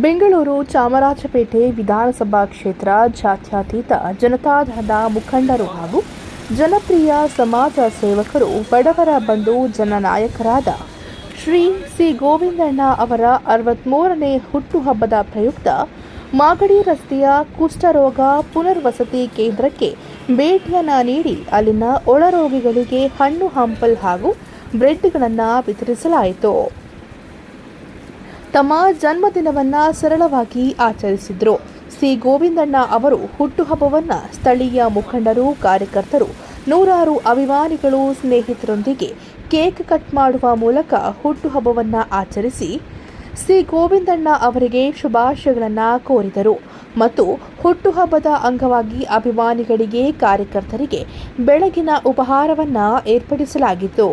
ಬೆಂಗಳೂರು ಚಾಮರಾಜಪೇಟೆ ವಿಧಾನಸಭಾ ಕ್ಷೇತ್ರ ಜಾತ್ಯತೀತ ಜನತಾದಳದ ಮುಖಂಡರು ಹಾಗೂ ಜನಪ್ರಿಯ ಸಮಾಜ ಸೇವಕರು ಬಡವರ ಬಂಧು ಜನನಾಯಕರಾದ ಶ್ರೀ ಸಿ ಗೋವಿಂದಣ್ಣ ಅವರ 63ನೇ ಹುಟ್ಟುಹಬ್ಬದ ಪ್ರಯುಕ್ತ ಮಾಗಡಿ ರಸ್ತೆಯ ಕುಷ್ಠರೋಗ ಪುನರ್ವಸತಿ ಕೇಂದ್ರಕ್ಕೆ ಭೇಟಿಯನ್ನು ನೀಡಿ ಅಲ್ಲಿನ ಒಳರೋಗಿಗಳಿಗೆ ಹಣ್ಣು ಹಂಪಲ್ ಹಾಗೂ ಬ್ರೆಡ್ಗಳನ್ನು ವಿತರಿಸಲಾಯಿತು. ತಮ್ಮ ಜನ್ಮದಿನವನ್ನು ಸರಳವಾಗಿ ಆಚರಿಸಿದ್ರು. ಸಿ ಗೋವಿಂದಣ್ಣ ಅವರು ಹುಟ್ಟುಹಬ್ಬವನ್ನು ಸ್ಥಳೀಯ ಮುಖಂಡರು, ಕಾರ್ಯಕರ್ತರು, ನೂರಾರು ಅಭಿಮಾನಿಗಳು, ಸ್ನೇಹಿತರೊಂದಿಗೆ ಕೇಕ್ ಕಟ್ ಮಾಡುವ ಮೂಲಕ ಹುಟ್ಟುಹಬ್ಬವನ್ನು ಆಚರಿಸಿ ಸಿ ಗೋವಿಂದಣ್ಣ ಅವರಿಗೆ ಶುಭಾಶಯಗಳನ್ನು ಕೋರಿದರು ಮತ್ತು ಹುಟ್ಟುಹಬ್ಬದ ಅಂಗವಾಗಿ ಅಭಿಮಾನಿಗಳಿಗೆ, ಕಾರ್ಯಕರ್ತರಿಗೆ ಬೆಳಗಿನ ಉಪಹಾರವನ್ನು ಏರ್ಪಡಿಸಲಾಗಿತ್ತು.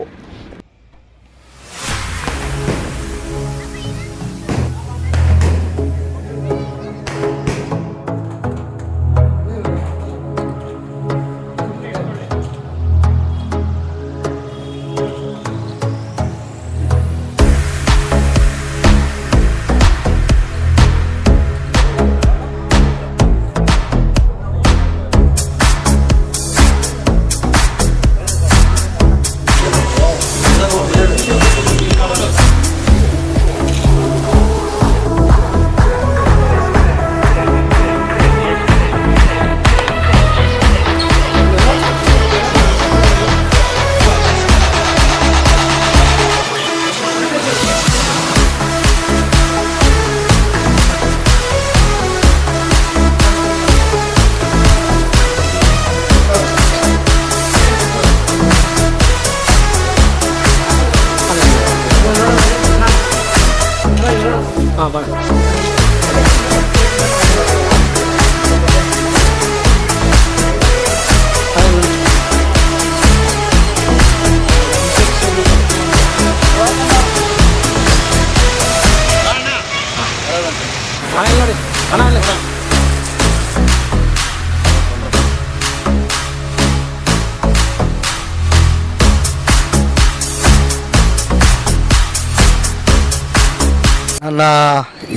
ನನ್ನ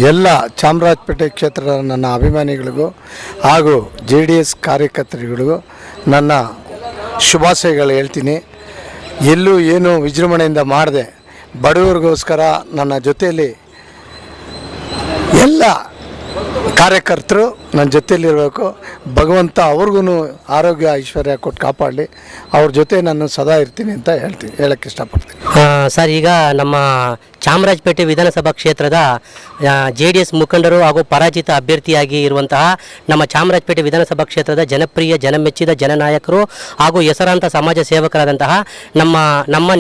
ಎಲ್ಲ ಚಾಮರಾಜಪೇಟೆ ಕ್ಷೇತ್ರದ ನನ್ನ ಅಭಿಮಾನಿಗಳಿಗೂ ಹಾಗೂ JDS ಕಾರ್ಯಕರ್ತರಿಗಳಿಗೂ ನನ್ನ ಶುಭಾಶಯಗಳು ಹೇಳ್ತೀನಿ. ಎಲ್ಲೂ ಏನು ವಿಜೃಂಭಣೆಯಿಂದ ಮಾಡದೆ ಬಡವರಿಗೋಸ್ಕರ ನನ್ನ ಜೊತೆಯಲ್ಲಿ ಎಲ್ಲ ಕಾರ್ಯಕರ್ತರು ನನ್ನ ಜೊತೆಯಲ್ಲಿರಬೇಕು. ಭಗವಂತ ಅವ್ರಿಗೂ ಆರೋಗ್ಯ ಐಶ್ವರ್ಯ ಕೊಟ್ಟು ಕಾಪಾಡಲಿ. ಅವ್ರ ಜೊತೆ ನಾನು ಸದಾ ಇರ್ತೀನಿ ಅಂತ ಹೇಳಕ್ಕೆ ಇಷ್ಟಪಡ್ತೀನಿ. ಸರ್, ಈಗ ನಮ್ಮ ಚಾಮರಾಜಪೇಟೆ ವಿಧಾನಸಭಾ ಕ್ಷೇತ್ರದ JDS ಮುಖಂಡರು ಹಾಗೂ ಪರಾಜಿತ ಅಭ್ಯರ್ಥಿಯಾಗಿ ಇರುವಂತಹ ನಮ್ಮ ಚಾಮರಾಜಪೇಟೆ ವಿಧಾನಸಭಾ ಕ್ಷೇತ್ರದ ಜನಪ್ರಿಯ, ಜನಮೆಚ್ಚಿದ ಜನನಾಯಕರು ಹಾಗೂ ಹೆಸರಾಂತ ಸಮಾಜ ಸೇವಕರಾದಂತಹ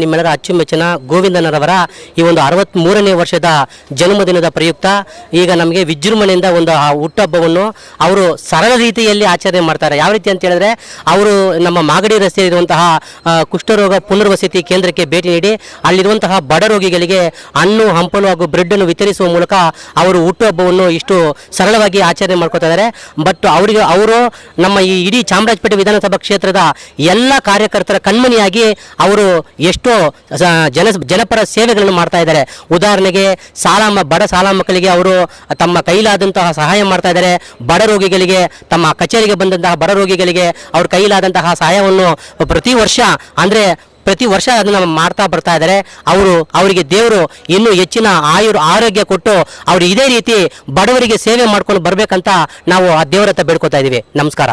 ನಿಮ್ಮೆಲ್ಲರ ಅಚ್ಚುಮೆಚ್ಚಿನ ಗೋವಿಂದಣ್ಣರವರ ಈ ಒಂದು 63ನೇ ವರ್ಷದ ಜನ್ಮದಿನದ ಪ್ರಯುಕ್ತ ಈಗ ನಮಗೆ ವಿಜೃಂಭಣೆಯಿಂದ ಒಂದು ಹುಟ್ಟುಹಬ್ಬವನ್ನು ಅವರು ಸರಳ ರೀತಿಯಲ್ಲಿ ಆಚರಣೆ ಮಾಡ್ತಾರೆ. ಯಾವ ರೀತಿ ಅಂತ ಹೇಳಿದ್ರೆ, ಅವರು ನಮ್ಮ ಮಾಗಡಿ ರಸ್ತೆ ಇರುವಂತಹ ಕುಷ್ಠರೋಗ ಪುನರ್ವಸತಿ ಕೇಂದ್ರಕ್ಕೆ ಭೇಟಿ ನೀಡಿ ಅಲ್ಲಿರುವಂತಹ ಬಡ ರೋಗಿಗಳಿಗೆ ಹಣ್ಣು ಹಂಪಲು ಹಾಗೂ ಬ್ರೆಡ್ ಅನ್ನು ವಿತರಿಸುವ ಮೂಲಕ ಅವರು ಹುಟ್ಟುಹಬ್ಬವನ್ನು ಇಷ್ಟು ಸರಳವಾಗಿ ಆಚರಣೆ ಮಾಡ್ಕೊತಾ ಇದ್ದಾರೆ. ಬಟ್ ಅವರು ನಮ್ಮ ಈ ಇಡೀ ಚಾಮರಾಜಪೇಟೆ ವಿಧಾನಸಭಾ ಕ್ಷೇತ್ರದ ಎಲ್ಲ ಕಾರ್ಯಕರ್ತರ ಕಣ್ಮಣಿಯಾಗಿ ಅವರು ಎಷ್ಟೋ ಜನಪರ ಸೇವೆಗಳನ್ನು ಮಾಡ್ತಾ ಇದ್ದಾರೆ. ಉದಾಹರಣೆಗೆ ಬಡ ಸಾಲ ಮಕ್ಕಳಿಗೆ ಅವರು ತಮ್ಮ ಕೈಲಾದಂತಹ ಸಹಾಯ ಮಾಡ್ತಾ ಇದ್ದಾರೆ. ಬಡ ರೋಗಿಗಳಿಗೆ, ತಮ್ಮ ಕಚೇರಿಗೆ ಬಂದಂತಹ ಬಡ ರೋಗಿಗಳಿಗೆ ಅವ್ರ ಕೈಲಾದಂತಹ ಸಹಾಯವನ್ನು ಪ್ರತಿ ವರ್ಷ ಅದನ್ನು ಮಾಡ್ತಾ ಬರ್ತಾ ಇದ್ದಾರೆ. ಅವರಿಗೆ ದೇವರು ಇನ್ನೂ ಹೆಚ್ಚಿನ ಆರೋಗ್ಯ ಕೊಟ್ಟು ಅವರು ಇದೇ ರೀತಿ ಬಡವರಿಗೆ ಸೇವೆ ಮಾಡ್ಕೊಂಡು ಬರಬೇಕಂತ ನಾವು ಆ ದೇವರ ಹತ್ರ ಬೇಡ್ಕೊತಾ ಇದ್ದೀವಿ. ನಮಸ್ಕಾರ.